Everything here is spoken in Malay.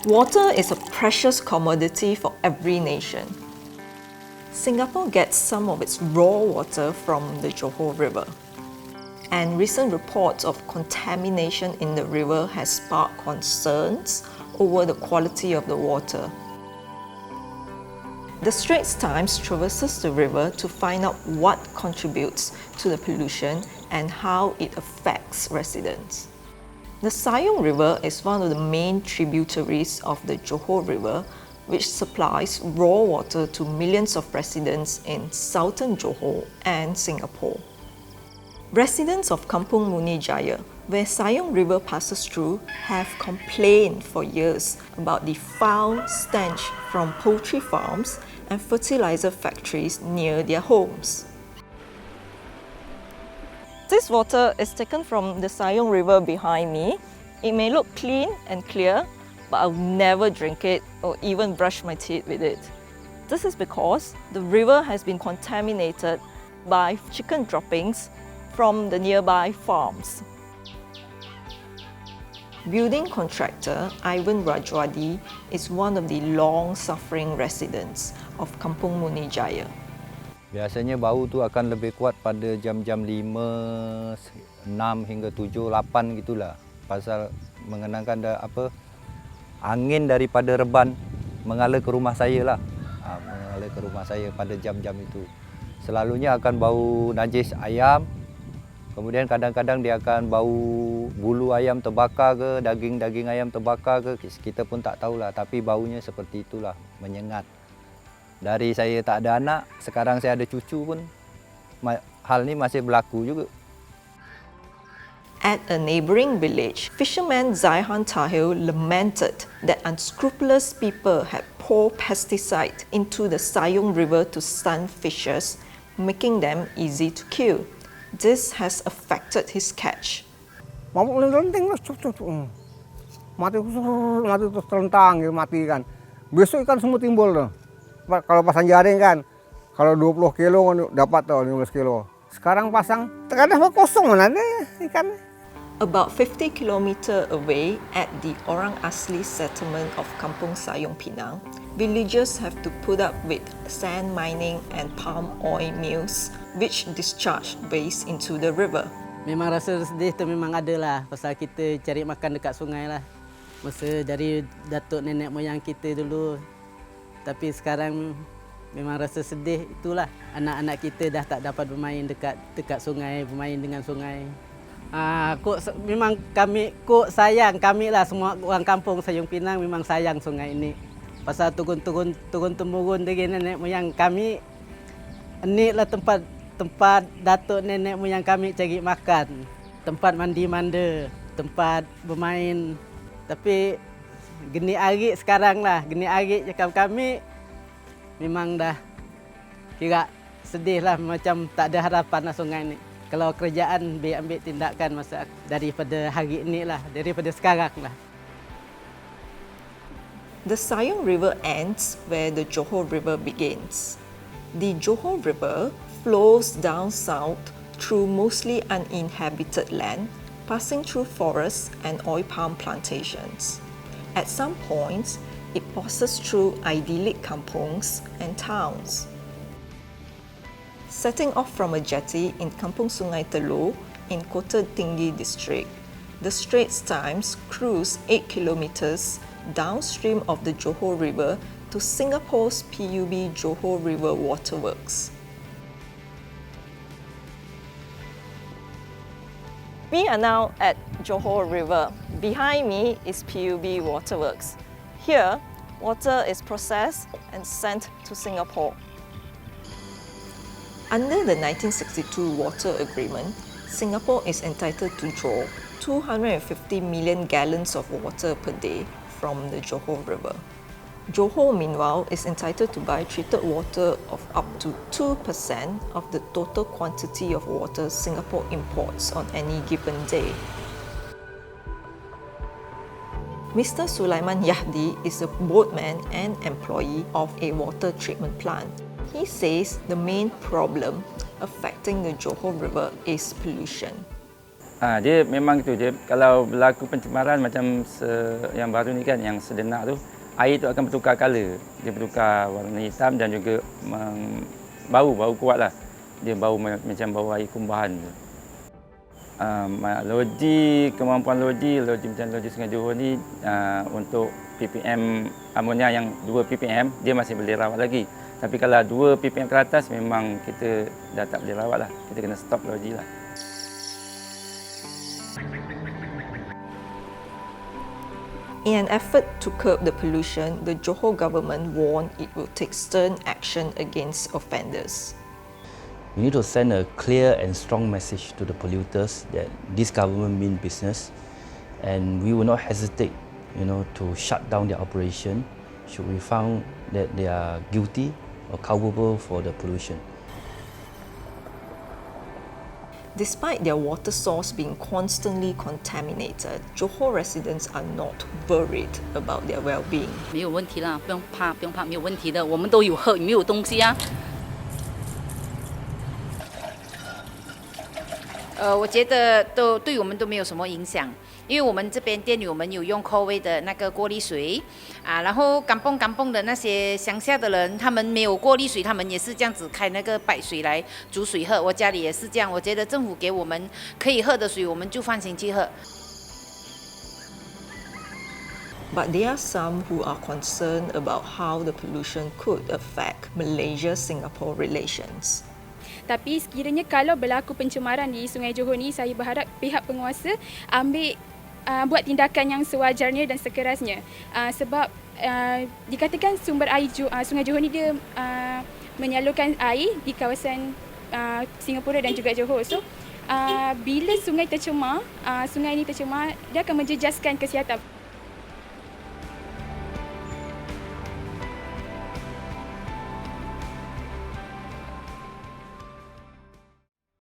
Water is a precious commodity for every nation. Singapore gets some of its raw water from the Johor River. And recent reports of contamination in the river has sparked concerns over the quality of the water. The Straits Times traverses the river to find out what contributes to the pollution and how it affects residents. The Sayong River is one of the main tributaries of the Johor River, which supplies raw water to millions of residents in southern Johor and Singapore. Residents of Kampung Munijaya, where Sayong River passes through, have complained for years about the foul stench from poultry farms and fertilizer factories near their homes. This water is taken from the Sayong River behind me. It may look clean and clear, but I'll never drink it or even brush my teeth with it. This is because the river has been contaminated by chicken droppings from the nearby farms. Building contractor Ivan Rajwadi is one of the long-suffering residents of Kampung Munijaya. Biasanya bau tu akan lebih kuat pada jam-jam 5, 6 hingga 7, 8 gitulah. Pasal mengenangkan angin daripada reban mengalir ke rumah saya lah. Mengalir ke rumah saya pada jam-jam itu. Selalunya akan bau najis ayam. Kemudian kadang-kadang dia akan bau bulu ayam terbakar ke, daging-daging ayam terbakar ke. Kita pun tak tahulah, tapi baunya seperti itulah, menyengat. Dari saya tak ada anak, sekarang saya ada cucu pun, hal ni masih berlaku juga. At a neighbouring village, fisherman Zaihan Tahil lamented that unscrupulous people had poured pesticide into the Sayong River to stun fishes, making them easy to kill. This has affected his catch. Mabuk lenting lah, mati terus terlentang, mati kan. Besok ikan semua timbul tuh. Kalau pasang jaring kan, kalau 20 kilo dapat tuh 15 kilo. Sekarang pasang, kadang kosong mana ikan. About 50 kilometers away at the Orang Asli settlement of Kampung Sayong Pinang, villagers have to put up with sand mining and palm oil mills which discharge waste into the river. Memang rasa sedih tu memang ada lah, pasal kita cari makan dekat sungai lah. Masa dari datuk nenek moyang kita dulu. Tapi sekarang memang rasa sedih, itulah anak-anak kita dah tak dapat bermain dekat sungai, bermain dengan sungai. Memang kok sayang kami lah, semua orang kampung Sayong Pinang memang sayang sungai ini. Pasal turun-temurun dari nenek moyang kami, ini lah tempat datuk nenek moyang kami cari makan, tempat mandi-manda, tempat bermain. Tapi geni arit sekarang lah, geni arit cakap kami memang dah kira sedih lah, macam tak ada harapan lah sungai ni. Kalau kerajaan ambil tindakan masa daripada hari ini lah, daripada sekarang lah. The Sayong River ends where the Johor River begins. The Johor River flows down south through mostly uninhabited land, passing through forests and oil palm plantations. At some points, it passes through idyllic kampungs and towns. Setting off from a jetty in Kampung Sungai Telur in Kota Tinggi district, the Straits Times cruised 8 kilometers downstream of the Johor River to Singapore's PUB Johor River Waterworks. We are now at Johor River. Behind me is PUB Waterworks. Here, water is processed and sent to Singapore. Under the 1962 Water Agreement, Singapore is entitled to draw 250 million gallons of water per day from the Johor River. Johor, meanwhile, is entitled to buy treated water of up to 2% of the total quantity of water Singapore imports on any given day. Mr. Sulaiman Yahdi is a boatman and employee of a water treatment plant. He says the main problem affecting the Johor River is pollution. Dia memang itu je. Kalau berlaku pencemaran macam yang baru ni kan, yang sedenak tu, air tu akan bertukar color. Dia bertukar warna hitam dan juga bau kuat lah. Dia bau macam bau air kumbahan tu. Kemampuan loji macam loji Sungai Johor ni untuk ppm amonia yang 2 ppm dia masih boleh rawat lagi. Tapi kalau 2 ppm ke atas memang kita dah tak boleh rawat lah. Kita kena stop loji lah. In an effort to curb the pollution, the Johor government warned it will take stern action against offenders. We need to send a clear and strong message to the polluters that this government means business, and we will not hesitate, to shut down their operation should we found that they are guilty or culpable for the pollution. Despite their water source being constantly contaminated, Johor residents are not worried about their well-being. 没有问题啦，不用怕，没有问题的，我们都有喝，没有东西啊。我觉得对我们都没有什么影响，因为我们这边店里我们有用 Coway 的那个过滤水然后kampung的那些乡下的人，他们没有过滤水，他们也是这样子开那个白水来煮水喝。我家里也是这样，我觉得政府给我们可以喝的水，我们就放心去喝。But there are some who are concerned about how the pollution could affect Malaysia-Singapore relations. Tapi sekiranya kalau berlaku pencemaran di Sungai Johor ni, saya berharap pihak penguasa buat tindakan yang sewajarnya dan sekerasnya. Sebab dikatakan sumber air Sungai Johor ni dia menyalurkan air di kawasan Singapura dan juga Johor. So bila sungai ini tercemar, dia akan menjejaskan kesihatan.